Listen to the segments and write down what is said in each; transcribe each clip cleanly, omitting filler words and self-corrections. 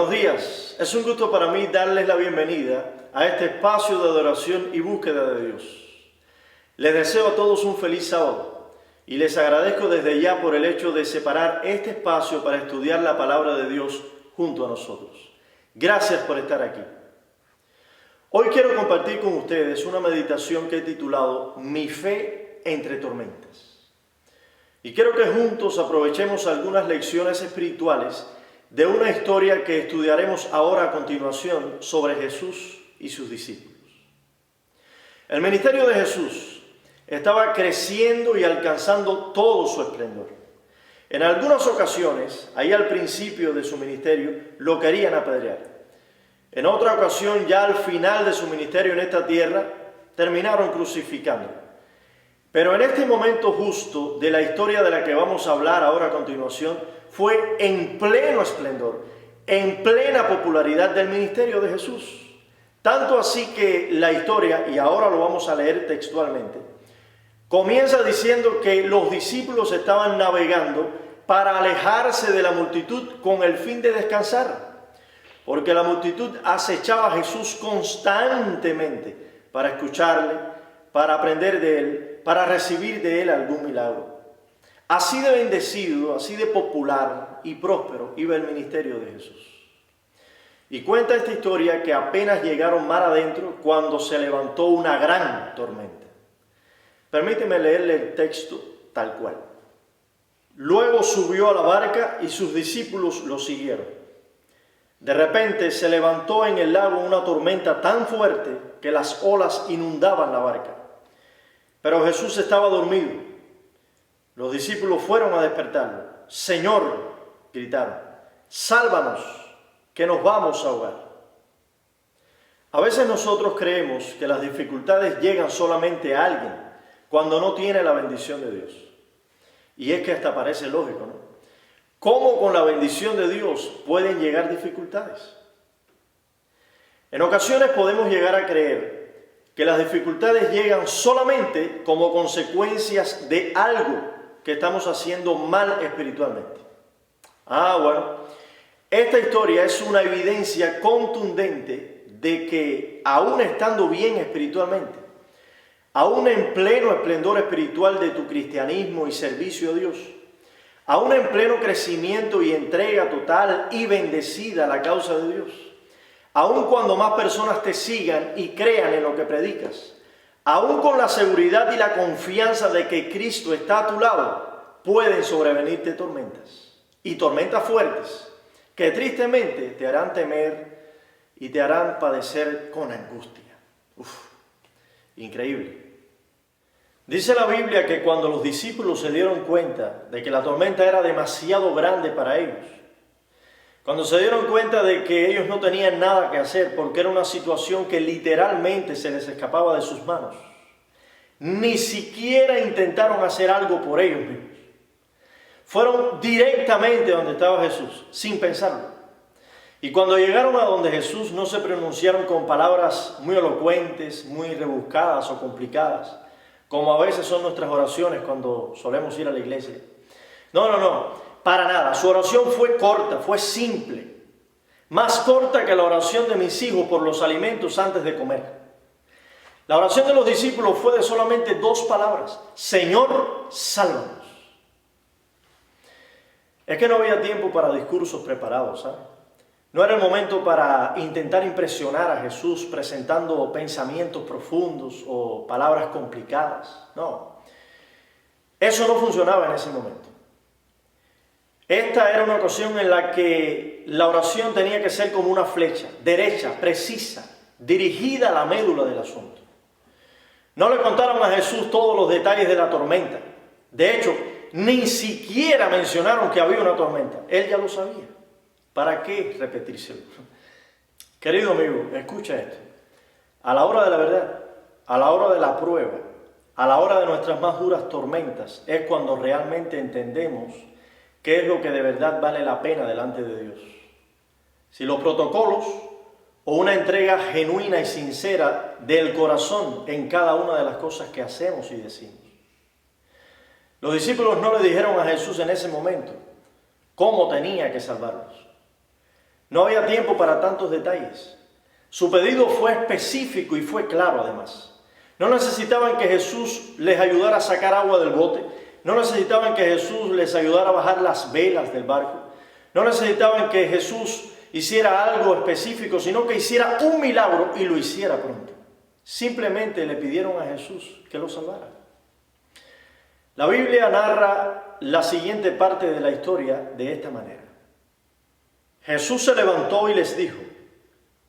Buenos días, es un gusto para mí darles la bienvenida a este espacio de adoración y búsqueda de Dios. Les deseo a todos un feliz sábado y les agradezco desde ya por el hecho de separar este espacio para estudiar la palabra de Dios junto a nosotros. Gracias por estar aquí. Hoy quiero compartir con ustedes una meditación que he titulado Mi fe entre tormentas. Y quiero que juntos aprovechemos algunas lecciones espirituales de una historia que estudiaremos ahora a continuación sobre Jesús y sus discípulos. El ministerio de Jesús estaba creciendo y alcanzando todo su esplendor. En algunas ocasiones, ahí al principio de su ministerio, lo querían apedrear. En otra ocasión, ya al final de su ministerio en esta tierra, terminaron crucificándolo. Pero en este momento justo de la historia de la que vamos a hablar ahora a continuación, fue en pleno esplendor, en plena popularidad del ministerio de Jesús. Tanto así que la historia, y ahora lo vamos a leer textualmente, comienza diciendo que los discípulos estaban navegando para alejarse de la multitud con el fin de descansar, porque la multitud acechaba a Jesús constantemente para escucharle, para aprender de él, para recibir de él algún milagro. Así de bendecido, así de popular y próspero iba el ministerio de Jesús. Y cuenta esta historia que apenas llegaron mar adentro cuando se levantó una gran tormenta. Permíteme leerle el texto tal cual. Luego subió a la barca y sus discípulos lo siguieron. De repente se levantó en el lago una tormenta tan fuerte que las olas inundaban la barca. Pero Jesús estaba dormido. Los discípulos fueron a despertarlo. Señor, gritaron, sálvanos, que nos vamos a ahogar. A veces nosotros creemos que las dificultades llegan solamente a alguien cuando no tiene la bendición de Dios. Y es que hasta parece lógico, ¿no? ¿Cómo con la bendición de Dios pueden llegar dificultades? En ocasiones podemos llegar a creer que las dificultades llegan solamente como consecuencias de algo que estamos haciendo mal espiritualmente. Bueno, esta historia es una evidencia contundente de que aún estando bien espiritualmente, aún en pleno esplendor espiritual de tu cristianismo y servicio a Dios, aún en pleno crecimiento y entrega total y bendecida a la causa de Dios, aún cuando más personas te sigan y crean en lo que predicas, aún con la seguridad y la confianza de que Cristo está a tu lado, pueden sobrevenirte tormentas, y tormentas fuertes, que tristemente te harán temer y te harán padecer con angustia. Increíble. Dice la Biblia que cuando los discípulos se dieron cuenta de que la tormenta era demasiado grande para ellos, cuando se dieron cuenta de que ellos no tenían nada que hacer porque era una situación que literalmente se les escapaba de sus manos, ni siquiera intentaron hacer algo por ellos mismos. Fueron directamente donde estaba Jesús, sin pensarlo. Y cuando llegaron a donde Jesús, no se pronunciaron con palabras muy elocuentes, muy rebuscadas o complicadas, como a veces son nuestras oraciones cuando solemos ir a la iglesia. No, para nada. Su oración fue corta, fue simple. Más corta que la oración de mis hijos por los alimentos antes de comer. La oración de los discípulos fue de solamente 2 palabras. Señor, sálvanos. Es que no había tiempo para discursos preparados, ¿sabes? No era el momento para intentar impresionar a Jesús presentando pensamientos profundos o palabras complicadas. No. Eso no funcionaba en ese momento. Esta era una ocasión en la que la oración tenía que ser como una flecha, derecha, precisa, dirigida a la médula del asunto. No le contaron a Jesús todos los detalles de la tormenta. De hecho, ni siquiera mencionaron que había una tormenta. Él ya lo sabía. ¿Para qué repetírselo? Querido amigo, escucha esto. A la hora de la verdad, a la hora de la prueba, a la hora de nuestras más duras tormentas, es cuando realmente entendemos qué es lo que de verdad vale la pena delante de Dios. Si los protocolos o una entrega genuina y sincera del corazón en cada una de las cosas que hacemos y decimos. Los discípulos no le dijeron a Jesús en ese momento cómo tenía que salvarlos. No había tiempo para tantos detalles. Su pedido fue específico y fue claro además. No necesitaban que Jesús les ayudara a sacar agua del bote. No necesitaban que Jesús les ayudara a bajar las velas del barco. No necesitaban que Jesús hiciera algo específico, sino que hiciera un milagro y lo hiciera pronto. Simplemente le pidieron a Jesús que lo salvara. La Biblia narra la siguiente parte de la historia de esta manera. Jesús se levantó y les dijo: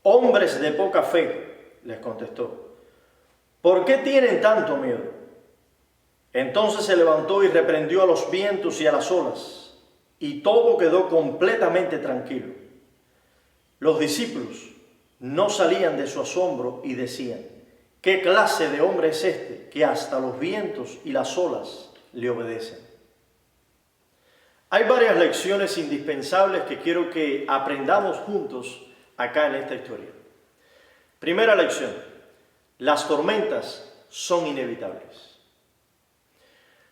hombres de poca fe, les contestó, ¿por qué tienen tanto miedo? Entonces se levantó y reprendió a los vientos y a las olas, y todo quedó completamente tranquilo. Los discípulos no salían de su asombro y decían: ¿qué clase de hombre es este que hasta los vientos y las olas le obedecen? Hay varias lecciones indispensables que quiero que aprendamos juntos acá en esta historia. Primera lección: las tormentas son inevitables.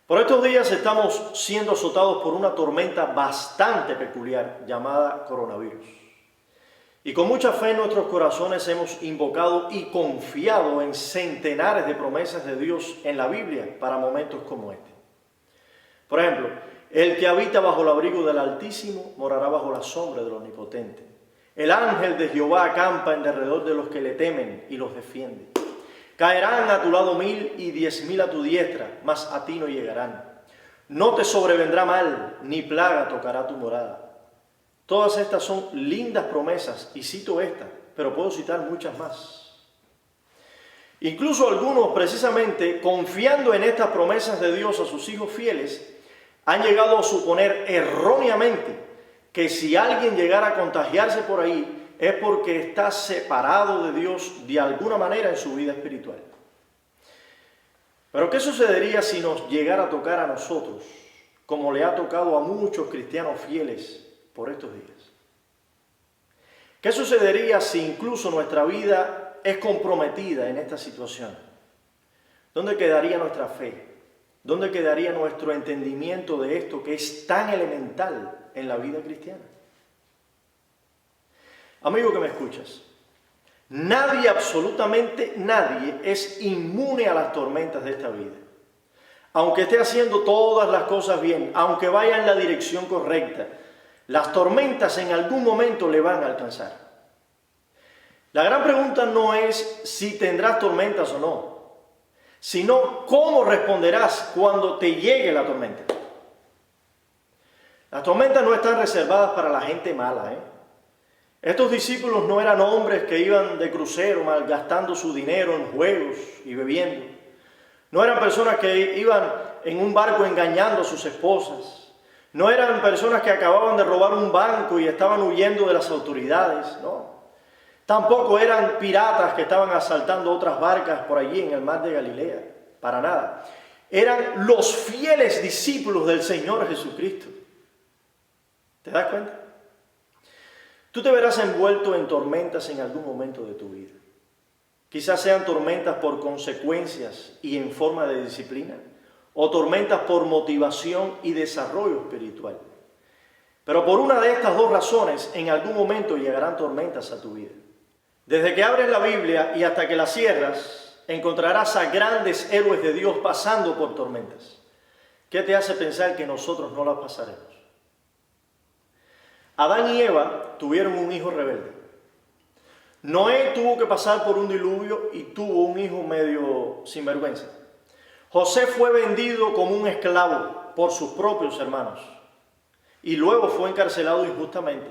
Por estos días estamos siendo azotados por una tormenta bastante peculiar llamada coronavirus. Y con mucha fe en nuestros corazones hemos invocado y confiado en centenares de promesas de Dios en la Biblia para momentos como este. Por ejemplo, el que habita bajo el abrigo del Altísimo morará bajo la sombra del Omnipotente. El ángel de Jehová acampa en derredor de los que le temen y los defiende. Caerán a tu lado 1000 y 10.000 a tu diestra, mas a ti no llegarán. No te sobrevendrá mal, ni plaga tocará tu morada. Todas estas son lindas promesas, y cito esta, pero puedo citar muchas más. Incluso algunos, precisamente, confiando en estas promesas de Dios a sus hijos fieles, han llegado a suponer erróneamente que si alguien llegara a contagiarse por ahí, es porque está separado de Dios de alguna manera en su vida espiritual. Pero ¿qué sucedería si nos llegara a tocar a nosotros, como le ha tocado a muchos cristianos fieles por estos días? ¿Qué sucedería si incluso nuestra vida es comprometida en esta situación? ¿Dónde quedaría nuestra fe? ¿Dónde quedaría nuestro entendimiento de esto que es tan elemental en la vida cristiana? Amigo que me escuchas, nadie, absolutamente nadie, es inmune a las tormentas de esta vida. Aunque esté haciendo todas las cosas bien, aunque vaya en la dirección correcta, las tormentas en algún momento le van a alcanzar. La gran pregunta no es si tendrás tormentas o no, sino cómo responderás cuando te llegue la tormenta. Las tormentas no están reservadas para la gente mala, Estos discípulos no eran hombres que iban de crucero malgastando su dinero en juegos y bebiendo. No eran personas que iban en un barco engañando a sus esposas. No eran personas que acababan de robar un banco y estaban huyendo de las autoridades, no. Tampoco eran piratas que estaban asaltando otras barcas por allí en el mar de Galilea, para nada. Eran los fieles discípulos del Señor Jesucristo. ¿Te das cuenta? Tú te verás envuelto en tormentas en algún momento de tu vida. Quizás sean tormentas por consecuencias y en forma de disciplina, o tormentas por motivación y desarrollo espiritual. Pero por una de estas dos razones, en algún momento llegarán tormentas a tu vida. Desde que abres la Biblia y hasta que la cierras, encontrarás a grandes héroes de Dios pasando por tormentas. ¿Qué te hace pensar que nosotros no las pasaremos? Adán y Eva tuvieron un hijo rebelde. Noé tuvo que pasar por un diluvio y tuvo un hijo medio sinvergüenza. José fue vendido como un esclavo por sus propios hermanos y luego fue encarcelado injustamente.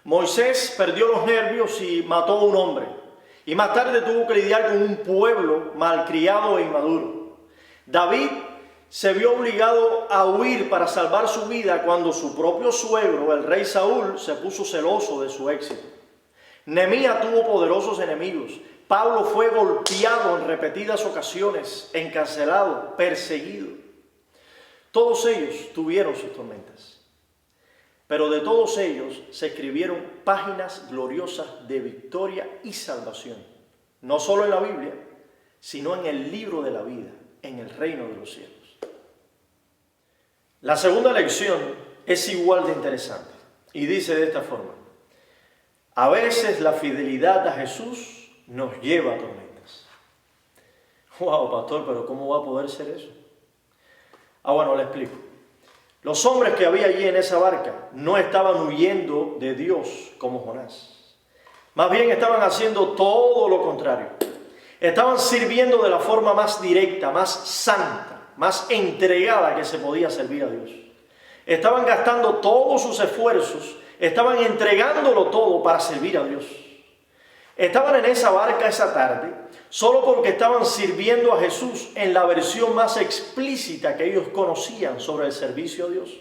Moisés perdió los nervios y mató a un hombre, y más tarde tuvo que lidiar con un pueblo malcriado e inmaduro. David se vio obligado a huir para salvar su vida cuando su propio suegro, el rey Saúl, se puso celoso de su éxito. Nehemías tuvo poderosos enemigos. Pablo fue golpeado en repetidas ocasiones, encarcelado, perseguido. Todos ellos tuvieron sus tormentas. Pero de todos ellos se escribieron páginas gloriosas de victoria y salvación. No solo en la Biblia, sino en el libro de la vida, en el reino de los cielos. La segunda lección es igual de interesante y dice de esta forma: A veces la fidelidad a Jesús nos lleva a tormentas. Wow, pastor, pero ¿cómo va a poder ser eso? Bueno, le explico. Los hombres que había allí en esa barca no estaban huyendo de Dios como Jonás. Más bien estaban haciendo todo lo contrario. Estaban sirviendo de la forma más directa, más santa, más entregada que se podía servir a Dios. Estaban gastando todos sus esfuerzos, estaban entregándolo todo para servir a Dios. Estaban en esa barca esa tarde solo porque estaban sirviendo a Jesús en la versión más explícita que ellos conocían sobre el servicio a Dios.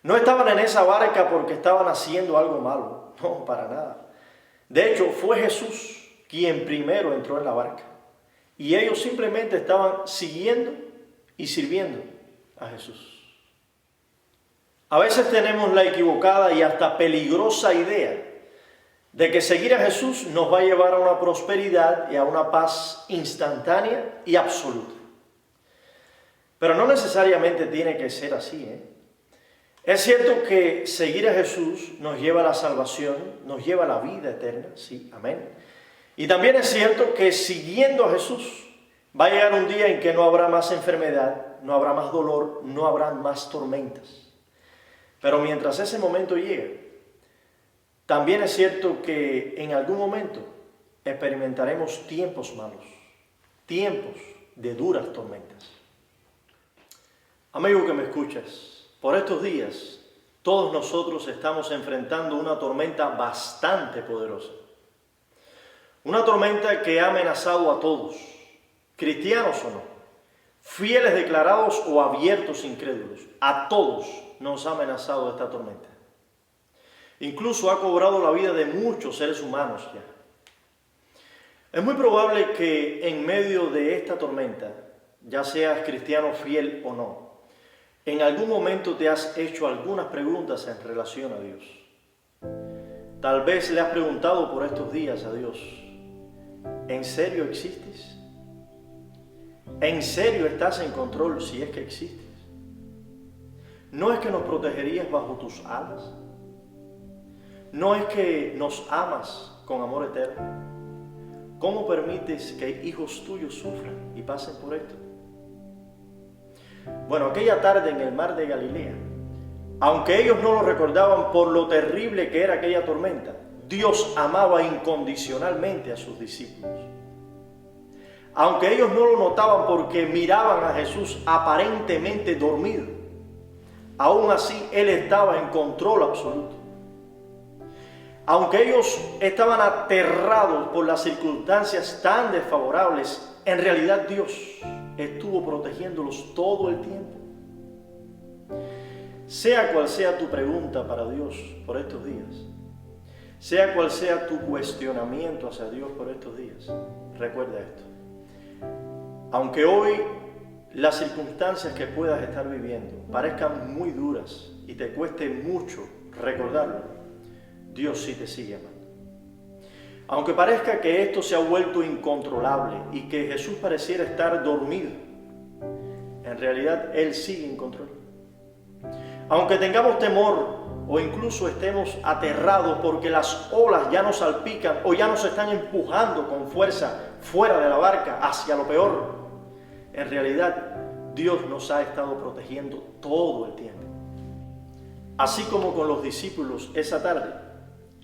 No estaban en esa barca porque estaban haciendo algo malo, no, para nada. De hecho, fue Jesús quien primero entró en la barca y ellos simplemente estaban siguiendo y sirviendo a Jesús. A veces tenemos la equivocada y hasta peligrosa idea de que seguir a Jesús nos va a llevar a una prosperidad y a una paz instantánea y absoluta. Pero no necesariamente tiene que ser así, Es cierto que seguir a Jesús nos lleva a la salvación, nos lleva a la vida eterna, sí, amén. Y también es cierto que siguiendo a Jesús va a llegar un día en que no habrá más enfermedad, no habrá más dolor, no habrá más tormentas. Pero mientras ese momento llegue, también es cierto que en algún momento experimentaremos tiempos malos, tiempos de duras tormentas. Amigo que me escuchas, por estos días todos nosotros estamos enfrentando una tormenta bastante poderosa. Una tormenta que ha amenazado a todos, cristianos o no, fieles declarados o abiertos incrédulos, a todos nos ha amenazado esta tormenta. Incluso ha cobrado la vida de muchos seres humanos ya. Es muy probable que en medio de esta tormenta, ya seas cristiano fiel o no, en algún momento te has hecho algunas preguntas en relación a Dios. Tal vez le has preguntado por estos días a Dios, ¿en serio existes? ¿En serio estás en control si es que existes? ¿No es que nos protegerías bajo tus alas? ¿No es que nos amas con amor eterno? ¿Cómo permites que hijos tuyos sufran y pasen por esto? Bueno, aquella tarde en el mar de Galilea, aunque ellos no lo recordaban por lo terrible que era aquella tormenta, Dios amaba incondicionalmente a sus discípulos. Aunque ellos no lo notaban porque miraban a Jesús aparentemente dormido, aún así Él estaba en control absoluto. Aunque ellos estaban aterrados por las circunstancias tan desfavorables, en realidad Dios estuvo protegiéndolos todo el tiempo. Sea cual sea tu pregunta para Dios por estos días, sea cual sea tu cuestionamiento hacia Dios por estos días, recuerda esto. Aunque hoy las circunstancias que puedas estar viviendo parezcan muy duras y te cueste mucho recordarlo, Dios sí te sigue amando. Aunque parezca que esto se ha vuelto incontrolable y que Jesús pareciera estar dormido, en realidad Él sigue en control. Aunque tengamos temor o incluso estemos aterrados porque las olas ya nos salpican o ya nos están empujando con fuerza fuera de la barca hacia lo peor, en realidad Dios nos ha estado protegiendo todo el tiempo. Así como con los discípulos esa tarde,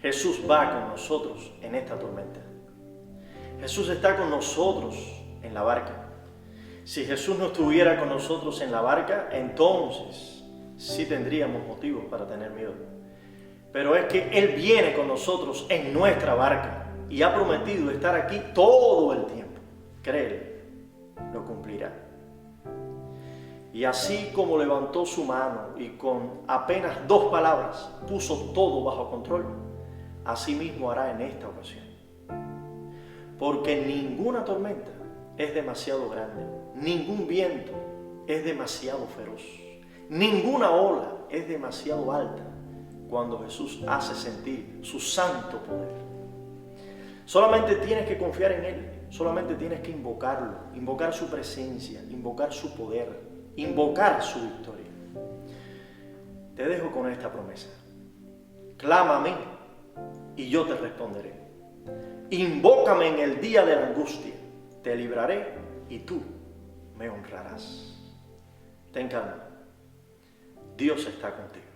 Jesús va con nosotros en esta tormenta. Jesús está con nosotros en la barca. Si Jesús no estuviera con nosotros en la barca, entonces sí tendríamos motivos para tener miedo. Pero es que Él viene con nosotros en nuestra barca y ha prometido estar aquí todo el tiempo. Créele, lo cumplirá. Y así como levantó su mano y con apenas 2 palabras puso todo bajo control, así mismo hará en esta ocasión. Porque ninguna tormenta es demasiado grande, ningún viento es demasiado feroz, ninguna ola es demasiado alta cuando Jesús hace sentir su santo poder. Solamente tienes que confiar en Él, solamente tienes que invocarlo, invocar su presencia, invocar su poder, invocar su victoria. Te dejo con esta promesa. Clama a mí y yo te responderé. Invócame en el día de la angustia, te libraré y tú me honrarás. Ten calma, Dios está contigo.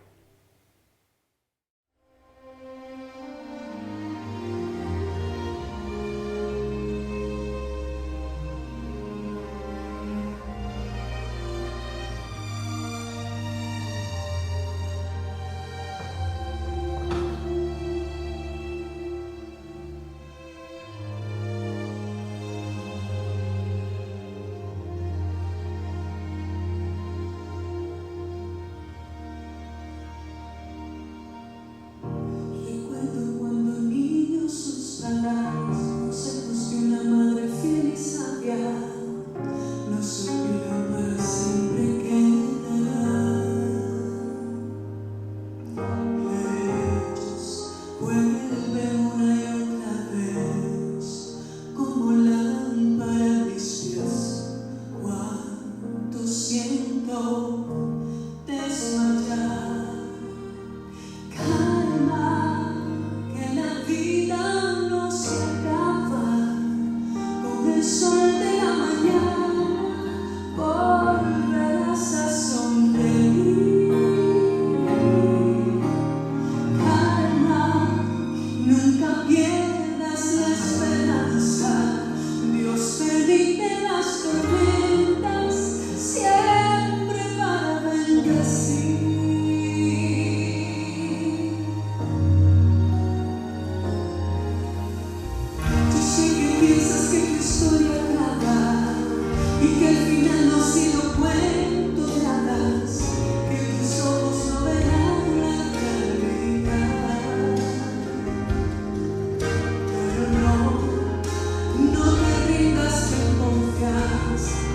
No te rindas, ten confianza.